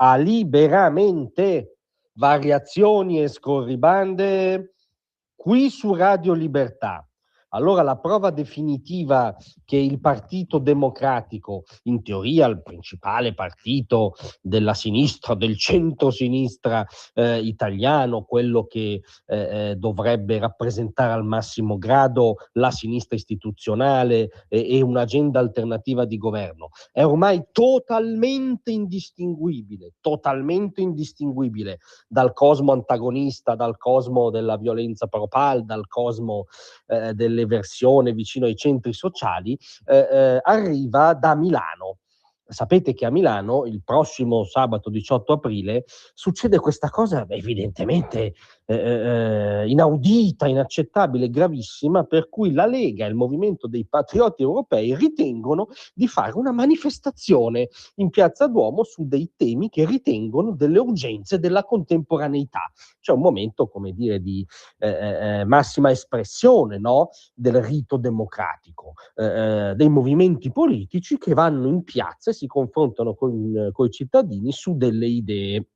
a Liberamente, variazioni e scorribande qui su Radio Libertà. Allora la prova definitiva che il Partito Democratico, in teoria il principale partito della sinistra, del centro-sinistra italiano, quello che dovrebbe rappresentare al massimo grado la sinistra istituzionale e un'agenda alternativa di governo, è ormai totalmente indistinguibile dal cosmo antagonista, dal cosmo della violenza propal, dal cosmo dell'eversione vicino ai centri sociali, arriva da Milano. Sapete che a Milano il prossimo sabato 18 aprile succede questa cosa evidentemente inaudita, inaccettabile, gravissima, per cui la Lega e il Movimento dei Patrioti Europei ritengono di fare una manifestazione in Piazza Duomo su dei temi che ritengono delle urgenze della contemporaneità. C'è un momento, come dire, di massima espressione, no? Del rito democratico, dei movimenti politici che vanno in piazza e si confrontano con i cittadini su delle idee.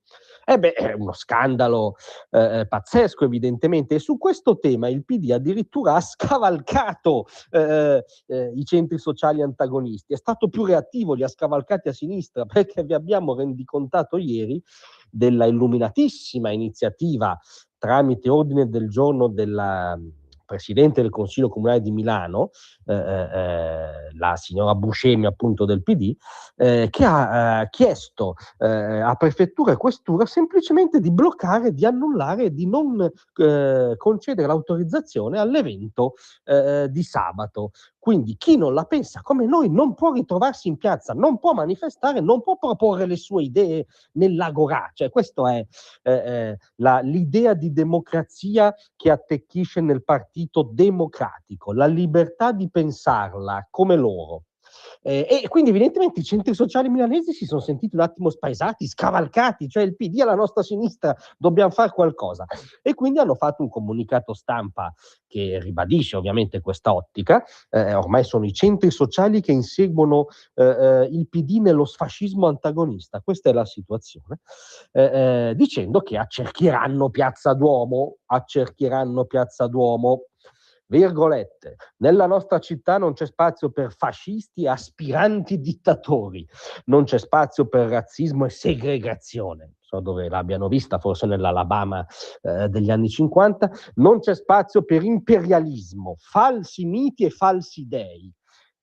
È uno scandalo pazzesco, evidentemente, e su questo tema il PD addirittura ha scavalcato i centri sociali antagonisti, è stato più reattivo, li ha scavalcati a sinistra, perché vi abbiamo rendicontato ieri della illuminatissima iniziativa tramite ordine del giorno della Presidente del Consiglio Comunale di Milano, la signora Buscemi appunto del PD, che ha chiesto a prefettura e questura semplicemente di bloccare, di annullare e di non concedere l'autorizzazione all'evento di sabato. Quindi chi non la pensa come noi non può ritrovarsi in piazza, non può manifestare, non può proporre le sue idee nell'agorà. Cioè, questa è l'idea di democrazia che attecchisce nel Partito Democratico, la libertà di pensarla come loro. E quindi evidentemente i centri sociali milanesi si sono sentiti un attimo spaesati, scavalcati, cioè il PD alla nostra sinistra, dobbiamo fare qualcosa. E quindi hanno fatto un comunicato stampa che ribadisce ovviamente questa ottica. Ormai sono i centri sociali che inseguono il PD nello sfascismo antagonista, questa è la situazione, dicendo che accerchieranno Piazza Duomo, virgolette, nella nostra città non c'è spazio per fascisti e aspiranti dittatori, non c'è spazio per razzismo e segregazione, so dove l'abbiano vista, forse nell'Alabama degli anni 50, non c'è spazio per imperialismo, falsi miti e falsi dei.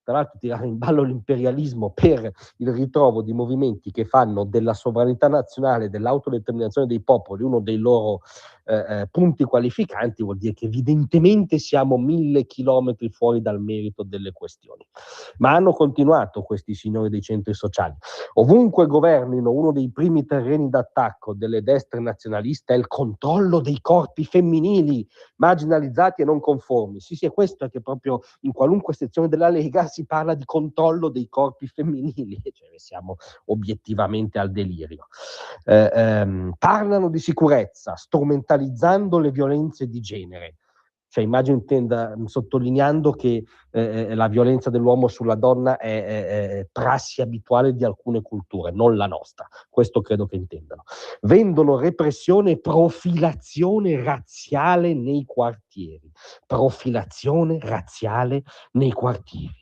Tra l'altro tirare in ballo l'imperialismo per il ritrovo di movimenti che fanno della sovranità nazionale, dell'autodeterminazione dei popoli uno dei loro punti qualificanti, vuol dire che evidentemente siamo 1000 chilometri fuori dal merito delle questioni. Ma hanno continuato questi signori dei centri sociali. Ovunque governino, uno dei primi terreni d'attacco delle destre nazionaliste è il controllo dei corpi femminili, marginalizzati e non conformi. Sì, è questo che proprio in qualunque sezione della Lega si parla di controllo dei corpi femminili, cioè siamo obiettivamente al delirio. Parlano di sicurezza, strumentalizzando le violenze di genere. Cioè, immagino intenda sottolineando che la violenza dell'uomo sulla donna è prassi abituale di alcune culture, non la nostra. Questo credo che intendano. Vendono repressione e profilazione razziale nei quartieri. Profilazione razziale nei quartieri.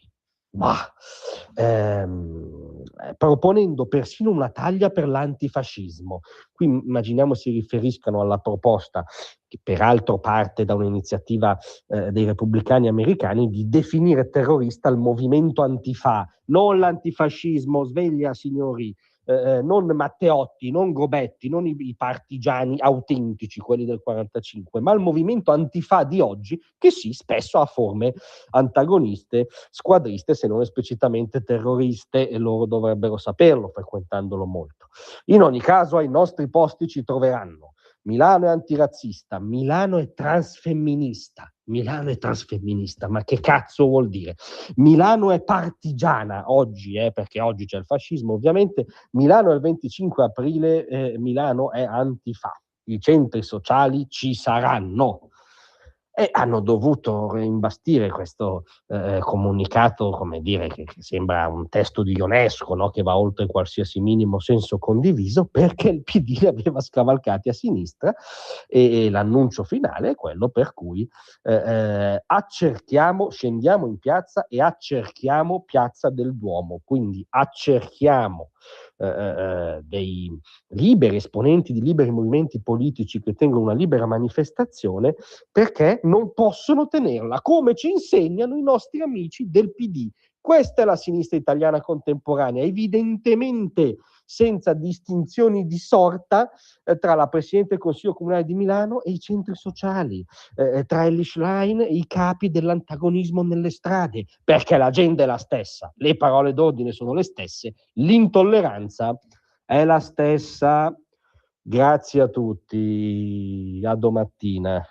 Proponendo persino una taglia per l'antifascismo. Qui immaginiamo si riferiscano alla proposta, che peraltro parte da un'iniziativa dei repubblicani americani, di definire terrorista il movimento Antifa, non l'antifascismo, sveglia signori, non Matteotti, non Gobetti, non i partigiani autentici, quelli del 45, ma il movimento Antifa di oggi, che sì, spesso ha forme antagoniste, squadriste, se non esplicitamente terroriste, e loro dovrebbero saperlo, frequentandolo molto. In ogni caso, ai nostri posti ci troveranno Milano è antirazzista, Milano è transfemminista. Milano è transfemminista, ma che cazzo vuol dire? Milano è partigiana oggi, perché oggi c'è il fascismo, ovviamente. Milano è il 25 aprile, Milano è antifa. I centri sociali ci saranno. e hanno dovuto imbastire questo comunicato, come dire, che sembra un testo di Ionesco, no? Che va oltre qualsiasi minimo senso condiviso, perché il PD li aveva scavalcati a sinistra, e l'annuncio finale è quello per cui scendiamo in piazza e accerchiamo Piazza del Duomo, quindi accerchiamo dei liberi esponenti di liberi movimenti politici che tengono una libera manifestazione, perché non possono tenerla, come ci insegnano i nostri amici del PD. Questa è la sinistra italiana contemporanea, evidentemente senza distinzioni di sorta tra la Presidente del Consiglio Comunale di Milano e i centri sociali, tra Elly Schlein e i capi dell'antagonismo nelle strade, perché l'agenda è la stessa, le parole d'ordine sono le stesse, l'intolleranza è la stessa. Grazie a tutti, a domattina.